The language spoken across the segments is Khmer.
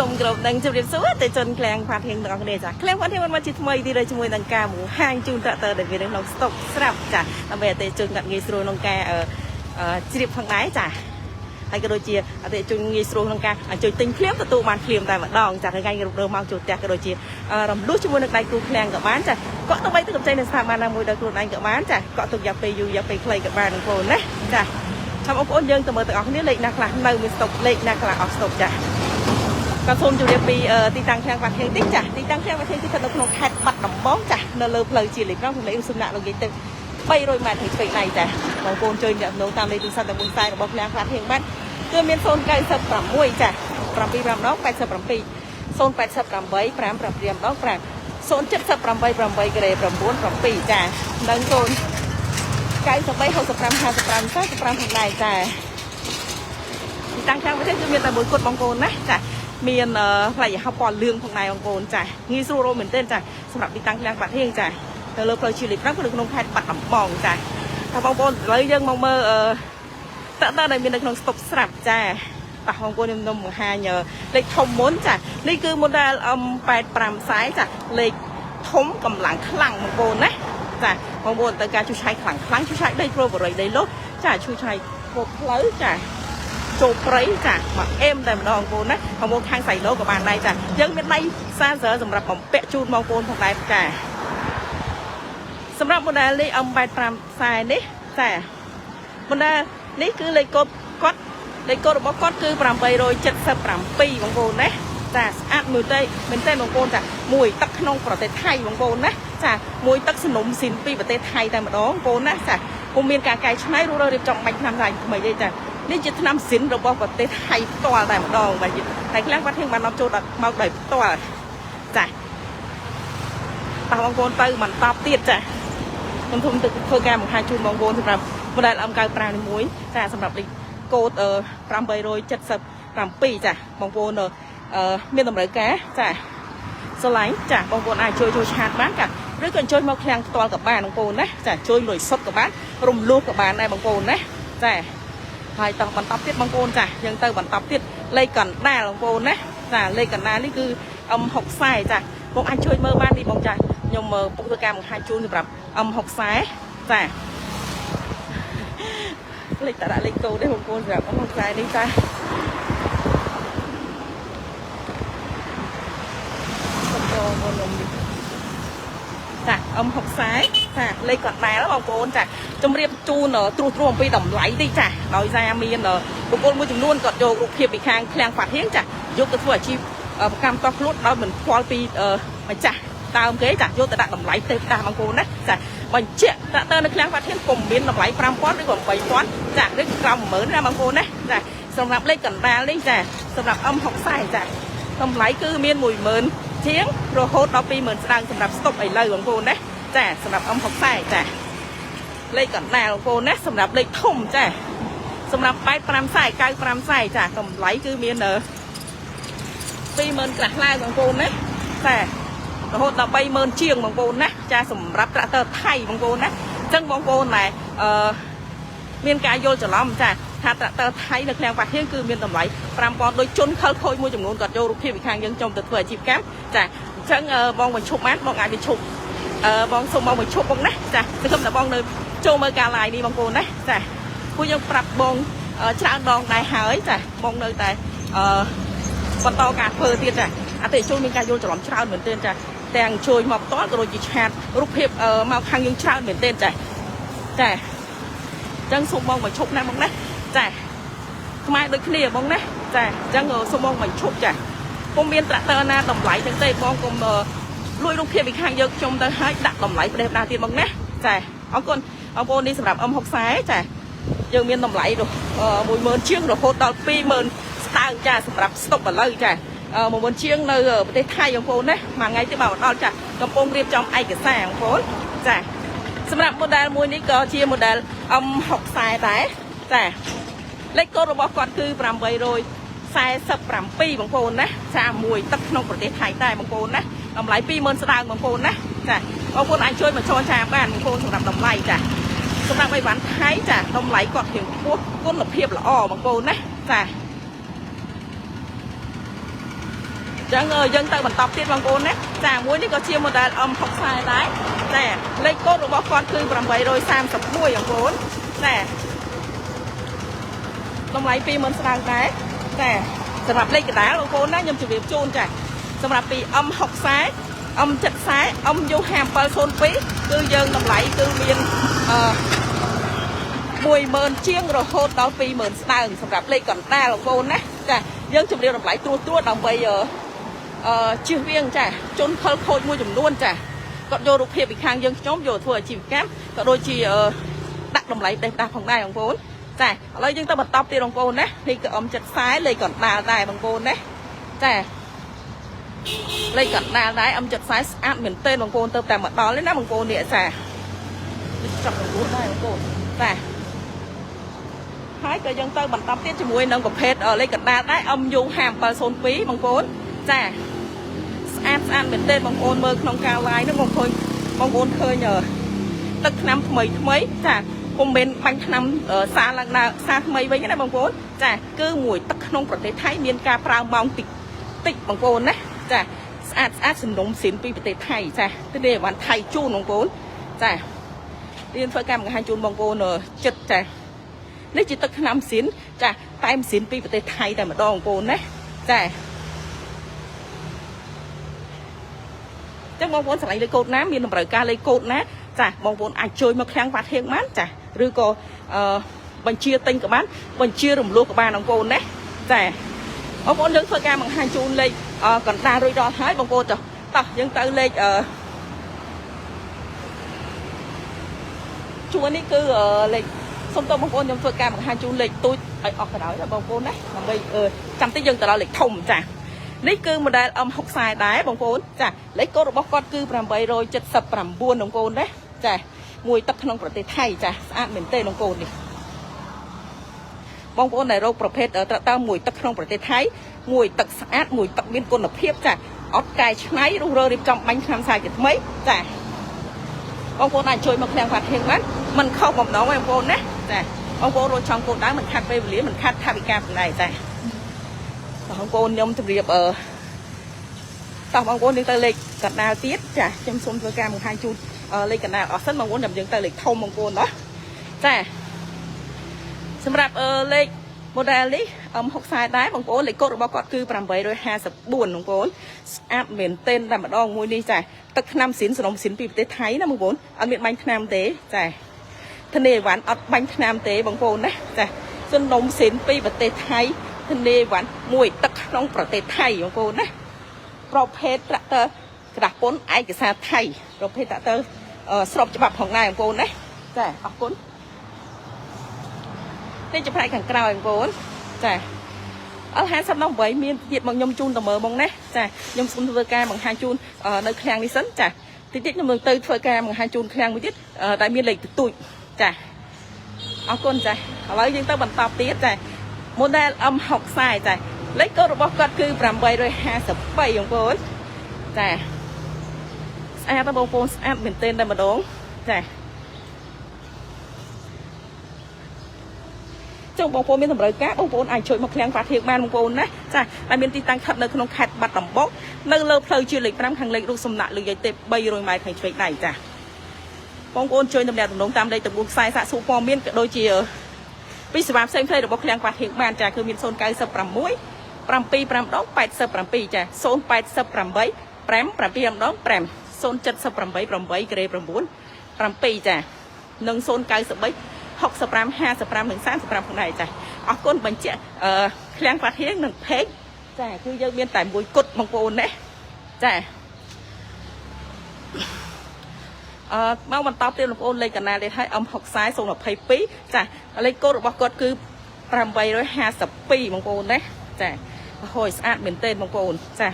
សូមគោរពនឹងជម្រាបសួរទៅជនក្លាំងផាធៀងទាំងអស់គ្នាចាក្លាំងផាធៀងបានមកជាថ្មីទីរយជាមួយនឹងការមូហាញជូនតាក់ទើដែលវាក្នុងស្តុកស្រាប់ចាដើម្បីអតិជនកាត់ងាយស្រួលក្នុងការជ្រាបផងដែរចាហើយក៏ដូចជាអតិជនងាយស្រួលក្នុងការជួយទិញភ្លាមទទួលបានភ្លាមតែម្ដងចាថ្ងៃនេះរើមកចូលផ្ទះក៏ដូចជារំលោះជាមួយនឹងដៃគូឃ្លាំងក៏បានចាក៏ទៅបីទៅកំចៃនៅស្ថាប័នណាមួយដោយខ្លួនឯងក៏បានចាក៏ទុកយ៉ាពេលយូរយ៉ាពេលខ្លីក៏បានបងប្អូនណាចាចាំបងប្អូនយើងទៅមើលទាំងអស់គ្នាលេខណាខ្លះនៅមានស្តុកលេខណាខ្លះអស់ស្តុកចាក៏សូមជម្រាបពីទីតាំងឃ្លាំងបាត់ហេងតិចចាទីតាំងឃ្លាំងបាត់ហេងទីស្ថិតនៅក្នុងខេត្តបាត់ដំបងចានៅលើផ្លូវជាលេខ5លេខសំណាក់លោកយាយទៅ300ម៉ែត្រពីស្ពេកណៃចាបងប្អូនជួយអ្នកនៅតាមលេខទូរស័ព្ទទាំង4ខ្សែរបស់ឃ្លាំងបាត់ហេងបាត់គឺមាន096ចា755ដង87 088 555ដង5 07888ក្រេ97ចានិង093 65 55 45ផងដែរចាទីតាំងខាងប្រទេសគឺមានតែមួយគត់បងប្អូនណាចាមានផ្លៃហៅពណ៌លឿងផងដែរបងប្អូនចាងាយស្រួលរកមែនទែនចាសម្រាប់ទីតាំងខាងបាត់ហៀងចាទៅលើផ្លូវជាលេខ5គឺនៅក្នុងខេត្តបាត់ដំបងចាតែបងប្អូនឥឡូវយើងមកមើលតើដែលមាននៅក្នុងស្តុកស្រាប់ចាបាទបងប្អូនខ្ញុំបង្ហាញលេខធំមុនចានេះគឺ model M85 ខ្សែចាលេខធំកម្លាំងខ្លាំងបងប្អូនណាចាបងប្អូនទៅការជួយឆាយខ្លាំងជួយឆាយដីប្រូបរិយដីលុះចាជួយឆាយពុកផ្លូវចាចូលព្រៃចាមកអេមតែម្ដងបងប្អូនណាបងប្អូនខាងសៃឡូក៏បានដែរចាយើងមានដៃសារសម្រាប់បំពាក់ជូនបងប្អូនផងដែរចាសម្រាប់ model នេះ M85 ខ្សែនេះចា model នេះគឺលេខកូដគាត់លេខកូដរបស់គាត់គឺ877បងប្អូនណាចាស្អាតមួយទេមែនទេបងប្អូនចាមួយទឹកក្នុងប្រទេសថៃបងប្អូនណាចាមួយទឹកសនុំស៊ីនពីប្រទេសថៃតែម្ដងបងប្អូនណាចាពុំមានការកែច្នៃរួចរៀបចំបាច់ឆ្នាំថ្មីទេចានេះជាឆ្នាំស៊ីនរបស់ប្រទេសថៃផ្ទាល់តែម្ដងបាទតែខ្លះគាត់ធាងបាននាំចូលមកដោយផ្ទាល់ចាតោះបងប្អូនទៅមិនតបទៀតចាខ្ញុំធំទៅធ្វើការបង្ហាញជូនបងប្អូនសម្រាប់ model M95 នេះមួយចាសម្រាប់លេខកូដ877ចាបងប្អូនមានតម្រូវការចាស្រឡាញ់ចាបងប្អូនអាចជួយឆាតបានចាឬក៏ជួយមកឃ្លាំងផ្ទាល់ក៏បានបងប្អូនណាចាជួយលុយសុទ្ធក៏បានរំលោះក៏បានដែរបងប្អូនណាចាហើយតោះបន្តទៀតបងប្អូនចាយើងទៅបន្តទៀតលេខកណ្ដាលបងប្អូនណាចាលេខកណ្ដាលនេះគឺ M60 ចាបងអាចជួយមើលបាននេះបងចាខ្ញុំពុកធ្វើការបង្ហាញជូនសម្រាប់ M60 ចាលេខតាលេខកូដនេះបងប្អូនសម្រាប់M60នេះចាចា M60 ចាលេខកណ្ដាលបងប្អូនចាជម្រាបជូនត្រួសត្រាអំពីតម្លៃតិចចាដោយសារមានបុគ្គលមួយចំនួនគាត់យករូបភាពពីខាងឃ្លាំងបាត់ហៀងចាយកទៅធ្វើអាជីវកម្មតោះខ្លួនដោយមិនខ្វល់ពីម្ចាស់ដើមគេចាយកទៅដាក់តម្លៃទេតាបងប្អូនណាចាបញ្ជាក់តើតើនៅឃ្លាំងបាត់ហៀងពុំមានតម្លៃ 5000 ឬក៏ 8000 ចាឬក្រោម 10000 ណាបងប្អូនណាចាសម្រាប់លេខកណ្ដាលនេះចាសម្រាប់ M60 ចាតម្លៃគឺមាន 10000 ជាងរហូតដល់ 20000 ស្ដើងសម្រាប់ស្តុកឥឡូវបងប្អូនណាចាសម្រាប់ M60 ចាលេខកណ្ដាលបងប្អូនណាសម្រាប់លេខធំចាសម្រាប់85ខ្សែ95ខ្សែចាតម្លៃគឺមាន 20000 ក្រាស់ឡើងបងប្អូនណាចារហូតដល់ 30000 ជាងបងប្អូនណាចាសម្រាប់ត្រាក់ទ័រថៃបងប្អូនណាអញ្ចឹងបងប្អូនដែរមានការយល់ច្រឡំចាថាត្រាក់ទ័រថៃនៅឃ្លាំងបាត់ហៀងគឺមានតម្លៃ 5000 ដោយជនខិលខូចមួយចំនួនគាត់យករូបភាពពីខាងយើងចុំទៅធ្វើអាជីវកម្មចាអញ្ចឹងបងបញ្ឈប់បានបងអាចបញ្ឈប់បងសូមបងបញ្ឈប់បងណាចាគឺខ្ញុំតែបងនៅចូលមើលការ live នេះបងប្អូនណាចាពួកយើងប្រាប់បងច្រើនដងដែរហើយចាបងនៅតែបន្តការធ្វើទៀតចាអតិថិជនមានការយល់ច្រឡំច្រើនមែនទែនចាទាំងជួយមកផ្ទាល់ក៏ដូចជាឆាតរូបភាពមកខាងយើងច្រើនមែនទែនចាចាអញ្ចឹងសូមបងបញ្ឈប់ណាបងណាចាខ្មែរដូចគ្នាបងណាចាអញ្ចឹងសូមបងបញ្ឈប់ចាពុំមានត្រាក់ទ័រណាតម្លៃទាំងទេបងកុំលួចរូបភាពពីខាងយើងខ្ញុំទៅឲ្យដាក់តម្លៃប្រទេសណាទៀតបងណាចាអរគុណបងប្អូននេះសម្រាប់ M60 ចាយើងមានតម្លៃ10000 ជាងរហូតដល់ 20000 ស្ដើងចាសម្រាប់ស្តុកឥឡូវចា10000 ជាងនៅប្រទេសថៃបងប្អូនណាមួយថ្ងៃទៀតមកដល់ចាកំពុងរៀបចំឯកសារបងប្អូនចាសម្រាប់ model មួយនេះក៏ជា model M60 ដែរចាលេខកូដរបស់គាត់គឺ847បងប្អូនណាចាមួយទឹកក្នុងប្រទេសថៃដែរបងប្អូនណាតម្លៃ 20000 ស្ដើងបងប្អូនណាចាបងប្អូនអាចជួយមកចរចាបានបងប្អូនសម្រាប់តម្លៃចាសម្រាប់អីវ៉ាន់ថៃចាតម្លៃគាត់រៀងខ្ពស់គុណភាពល្អបងប្អូនណាចា ចឹងយើងទៅបន្តទៀតបងប្អូនណាចាមួយនេះក៏ជា model 60ដែរចាលេខកូដរបស់គាត់គឺ831បងប្អូនចាតម្លៃ 20,000 ស្ដើងដែរចាសម្រាប់លេខកណ្ដាលបងប្អូនណាខ្ញុំជម្រាបជូនចាសម្រាប់ពី M60 M70 MU5702 គឺយើងតម្លៃគឺមាន10,000 ជាងរហូតដល់ 20,000 ស្ដើងសម្រាប់លេខកណ្ដាលបងប្អូនណាចាយើងជម្រាបតម្លៃត្រួសដើម្បីជៀសវាងចាជនខលខូចមួយចំនួនចាគាត់យករូបភាពពីខាងយើងខ្ញុំយកធ្វើអាជីវកម្មក៏ដូចជាដាក់តម្លៃផ្ដេសផ្ដាស់ផងដែរបងប្អូនចាឥឡូវយើងទៅបន្តទៀតបងប្អូនណានេះគឺ M70 លេខកណ្ដាលដែរបងប្អូនណាចាលេខកណ្ដាលដែរ M70 ស្អាតមែនទែនបងប្អូនទៅតែមកដល់ទេណាបងប្អូននេះចាចាប់បងប្អូនដែរបងប្អូនចាហើយក៏យើងទៅបន្តទៀតជាមួយនឹងប្រភេទលេខកណ្ដាលដែរ MU5702 បងប្អូនចាស្អាតមែនទែនបងប្អូនមើលក្នុងការ live ហ្នឹងបងប្អូនឃើញទឹកថ្នាំថ្មីចាពុំមែនបាញ់ថ្នាំសារឡើងដើរសារថ្មីវិញណាបងប្អូនចាគឺមួយទឹកក្នុងប្រទេសថៃមានការប្រើម៉ោងតិចបងប្អូនណាចាស្អាតសំណុំស៊ីនពីប្រទេសថៃចាទៅនេះបានថៃជូនបងប្អូនចារៀនធ្វើការបង្ហាញជូនបងប្អូនចិត្តចានេះជាទឹកថ្នាំស៊ីនចាតែម៉ាស៊ីនពីប្រទេសថៃតែម្ដងបងប្អូនណាចាចឹងបងប្អូនឆ្លៃលេខកូដណាមានតម្រូវការលេខកូដណាចាបងប្អូនអាចជួយមកឃ្លាំងវត្តហៀងបានចាឬក៏បញ្ជាទិញក៏បានបញ្ជារំលោះក៏បានបងប្អូនណាចាបងប្អូនយើងធ្វើការបង្ហាញជូនលេខកណ្ដាលរួចដល់ហើយបងប្អូនចុះតោះយើងទៅលេខជួននេះគឺលេខសូមតើបងប្អូនខ្ញុំធ្វើការបង្ហាញជូនលេខទូចឲ្យអស់ក៏ដោយបងប្អូនណាដើម្បីចាំតិចយើងទៅដល់លេខធំចានេះគឺ model M60 ដែរបងប្អូនចាលេខកូដរបស់គាត់គឺ879បងប្អូនណាចាមួយទឹកក្នុងប្រទេសថៃចាស្អាតមែនទេបងប្អូននេះបងប្អូនដែលរកប្រភេទត្រាក់តើមួយទឹកក្នុងប្រទេសថៃមួយទឹកស្អាតមួយទឹកមានគុណភាពចាអត់កែច្នៃរុះរើរៀបចំបាញ់ឆ្នាំសាយជាថ្មីចាបងប្អូនអាចជួយមកឃ្លាំងវត្តហៀងបានមិនខុសបំណងទេបងប្អូនណាចាបងប្អូនរត់ចង់កូនដើមមិនខាត់ពេលវេលាមិនខាត់ថវិកាផងដែរចាបងប្អូនខ្ញុំជម្រាបតោះបងប្អូនយើងទៅលេខកណ្ដាលទៀតចាខ្ញុំសូមធ្វើការបង្ហាញជូនលេខកណ្ដាលអស់សិនបងប្អូនចាំយើងទៅលេខធំបងប្អូនណាចាសម្រាប់លេខ model នេះ M60 ដែរបងប្អូនលេខកូដរបស់គាត់គឺ854បងប្អូនស្អាតមែនទែនតែម្ដងមួយនេះចាទឹកថ្នាំស៊ីនសនំស៊ីនពីប្រទេសថៃណាបងប្អូនអត់មានបាញ់ថ្នាំទេចាធានាវ៉ាន់អត់បាញ់ថ្នាំទេបងប្អូនណាចាសនំស៊ីនពីប្រទេសថៃធានាវ៉ាន់មួយទឹកក្នុងប្រទេសថៃបងប្អូនណាប្រភេទត្រាក់ទ័រក្តារពន្ធឯកសារថៃប្រភេទត្រាក់ទ័រស្របច្បាប់ផងដែរបងប្អូនណាចាអរគុណនេះជាផ្នែកខាងក្រោយបងប្អូនចាL58មានទៀតមកខ្ញុំជូនតមើបងណាចាខ្ញុំសូមធ្វើការបង្ហាញជូននៅឃ្លាំងនេះសិនចាតិចខ្ញុំនឹងទៅធ្វើការបង្ហាញជូនឃ្លាំងមួយទៀតដែលមានលេខទូចចាអរគុណចាឥឡូវយើងទៅបន្តទៀតចា model M60 ចាលេខកូដរបស់គាត់គឺ853បងប្អូនចាស្អាតបងប្អូនស្អាតមែនទែនតែម្ដងចាចឹងបងប្អូនមានតម្រូវការបងប្អូនអាចជួយមកឃ្លាំងវត្តហៀងបានបងប្អូនណាចាដែលមានទីតាំងស្ថិតនៅក្នុងខេត្តបាត់ដំបងនៅលើផ្លូវជាលេខ5ខាងលេខរូបសំណាក់លើយាយទេព300ម៉ែត្រខាងឆ្វេងដៃចាបងប្អូនជួយទំនាក់ទំនងតាមលេខទំនួលខ្សែសាកសួរព័ត៌មានក៏ដូចជាពីសេវាផ្សេងៗរបស់ឃ្លាំងវត្តហៀងបានចាគឺមាន096 75587ចា088 5 788 8 ចានិង093 65 55និង35ផងដែរចាអរគុណបញ្ជាក់ឃ្លាំងវត្តហៀងនិងផេកចាគឺយើងមានតែមួយគត់បងប្អូនណាចាមកបន្តទៀតបងប្អូនលេខកណ្ដាលលេខឲ្យ M60 022ចាលេខកូដរបស់គាត់គឺ852បងប្អូនណាចាហួយស្អាតមែនទែនបងប្អូនចា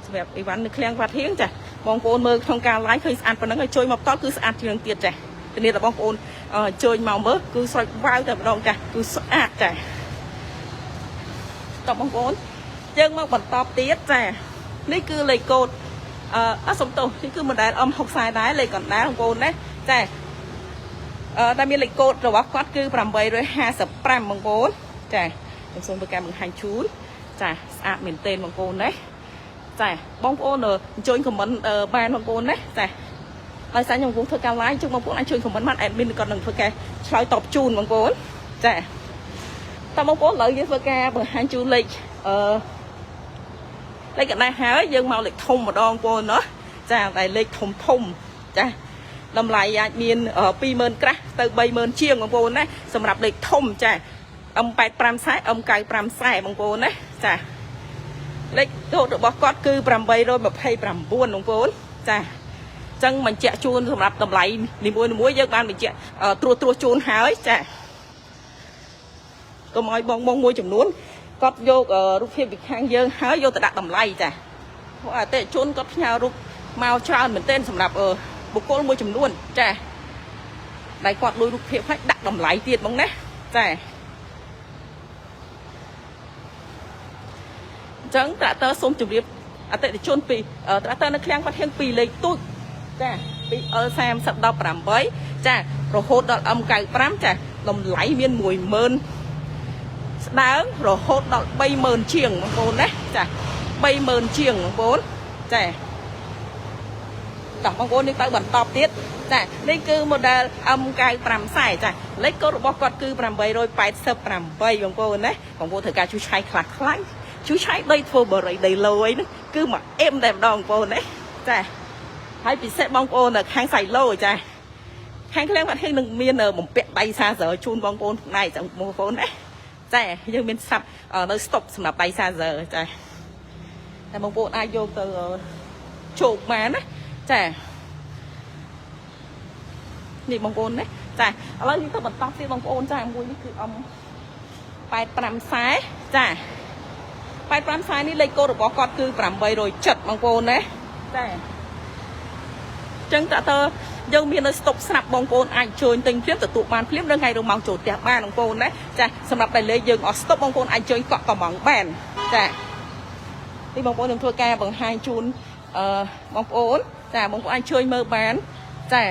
សម្រាប់អីវ៉ាន់នៅឃ្លាំងវត្តហៀងចាបងប្អូនមើលក្នុងការ live ឃើញស្អាតប៉ុណ្ណឹងហើយជួយមកតគឺស្អាតជាងទៀតចាធានាដល់បងប្អូនជួយមកមើលគឺស្រោចវាវតែម្ដងចាគឺស្អាតចាតបងប្អូនយើងមកបន្តទៀតចានេះគឺលេខកូដសុំទោសនេះគឺ model M60 ដែរលេខកណ្ដាលបងប្អូនណាចាដែលមានលេខកូដរបស់គាត់គឺ855បងប្អូនចាខ្ញុំសូមធ្វើការបង្ហាញជូនចាស្អាតមែនទែនបងប្អូនណា ចាបងប្អូនជួយខមមិនបានបងប្អូនណាចាហើយសាញខ្ញុំគង់ធ្វើការ live ជុំបងប្អូនអាចជួយខមមិនបាន admin គាត់នឹងធ្វើការឆ្លើយតបជូនបងប្អូនចាតើបងប្អូនឥឡូវយើងធ្វើការបង្ហាញជូនលេខលេខកណ្ដាលហើយយើងមកលេខធំម្ដងបងប្អូនណាចាតែលេខធំចាតម្លៃអាចមាន 20,000 ក្រាស់ទៅ 30,000 ជាងបងប្អូនណាសម្រាប់លេខធំចា M85 M95 បងប្អូនណាចាលេខកូដរបស់គាត់គឺ829បងប្អូនចាអញ្ចឹងបញ្ជាក់ជូនសម្រាប់តម្លៃនីមួយយើងបានបញ្ជាក់ត្រួសជូនហើយចាកុំឲ្យបងមួយចំនួនគាត់យករូបភាពពីខាងយើងហើយយកទៅដាក់តម្លៃចាព្រោះអតិថិជនគាត់ផ្ញើរូបមកច្រើនមែនទែនសម្រាប់បុគ្គលមួយចំនួនចាដែលគាត់លួចរូបភាពហើយដាក់តម្លៃទៀតបងណាចាអញ្ចឹងត្រាក់ទ័រសូមជម្រាបអតិថិជនពីត្រាក់ទ័រនៅឃ្លាំងគាត់ហៀង2លេខទូចចាពី L3018 ចារហូតដល់ M95 ចាតម្លៃមាន 10,000 ស្ដើងរហូតដល់ 30,000 ជាងបងប្អូនណាចា 30,000 ជាងបងប្អូនចាតោះបងប្អូននេះទៅបន្តទៀតចានេះគឺ model M95 ចាលេខកូដរបស់គាត់គឺ888បងប្អូនណាបងប្អូនត្រូវការជួយឆៃខ្លះជួយឆៃដីធ្វើបរិយដីលយហ្នឹងគឺមកអេមតែម្ដងបងប្អូនណាចាហើយពិសេសបងប្អូននៅខាងសៃឡូចាខាងឃ្លាំងគាត់ហេងនឹងមានបំពាក់ដៃសាសើជូនបងប្អូនផ្នែកបងប្អូនណាចាយើងមានស្រាប់នៅស្តុកសម្រាប់ដៃសាសើចាតែបងប្អូនអាចយកទៅជោគបានណាចានេះបងប្អូនណាចាឥឡូវយើងទៅបន្តទៀតបងប្អូនចាមួយនេះគឺ85 ចា85នេះលេខកូដរបស់គាត់គឺ807បងប្អូនណាចាចឹងតើយើងមាននៅស្តុកស្រាប់បងប្អូនអាចជួយទិញភ្លាមទទួលបានភ្លាមនៅថ្ងៃរម៉ោងចូលផ្ទះបានបងប្អូនណាចាសម្រាប់តែលេខយើងអស់ស្តុកបងប្អូនអាចជួយកក់កំងបានចានេះបងប្អូនខ្ញុំធ្វើការបង្ហាញជូនបងប្អូនចាបងប្អូនអាចជួយមើលបានចា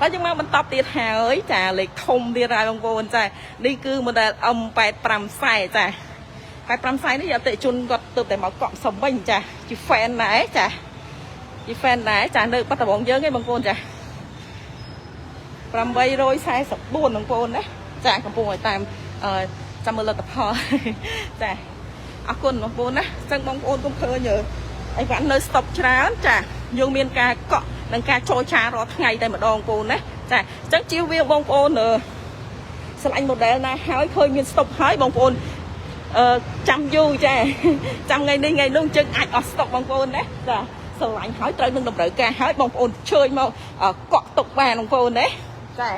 ហើយយើងមកបន្តទៀតហើយចាលេខធំទៀតហើយបងប្អូនចានេះគឺ model M85 ចា85នេះអតិជនគាត់ទៅតែមកកក់សំវិញចាជា fan ដែរចាជា fan ដែរចានៅបាត់ដំបងយើងឯងបងប្អូនចា844បងប្អូនណាចាកំពុងឲ្យតាមចាំមើលលទ្ធផលចាអរគុណបងប្អូនណាអញ្ចឹងបងប្អូនកុំឃើញអីវ៉ាន់នៅស្តុកច្រើនចាយើងមានការកក់និងការចូលឆារាល់ថ្ងៃតែម្ដងបងប្អូនណាចាអញ្ចឹងជៀសវាងបងប្អូនឆ្លាញ់ model ណាហើយឃើញមានស្តុកហើយបងប្អូនចាំយូរចាចាំថ្ងៃនេះថ្ងៃនោះអញ្ចឹងអាចអស់ស្តុកបងប្អូនណាចាស្រឡាញ់ហើយត្រូវនឹងតម្រូវការហើយបងប្អូនជួយមកកក់ទុកបានបងប្អូនណាចា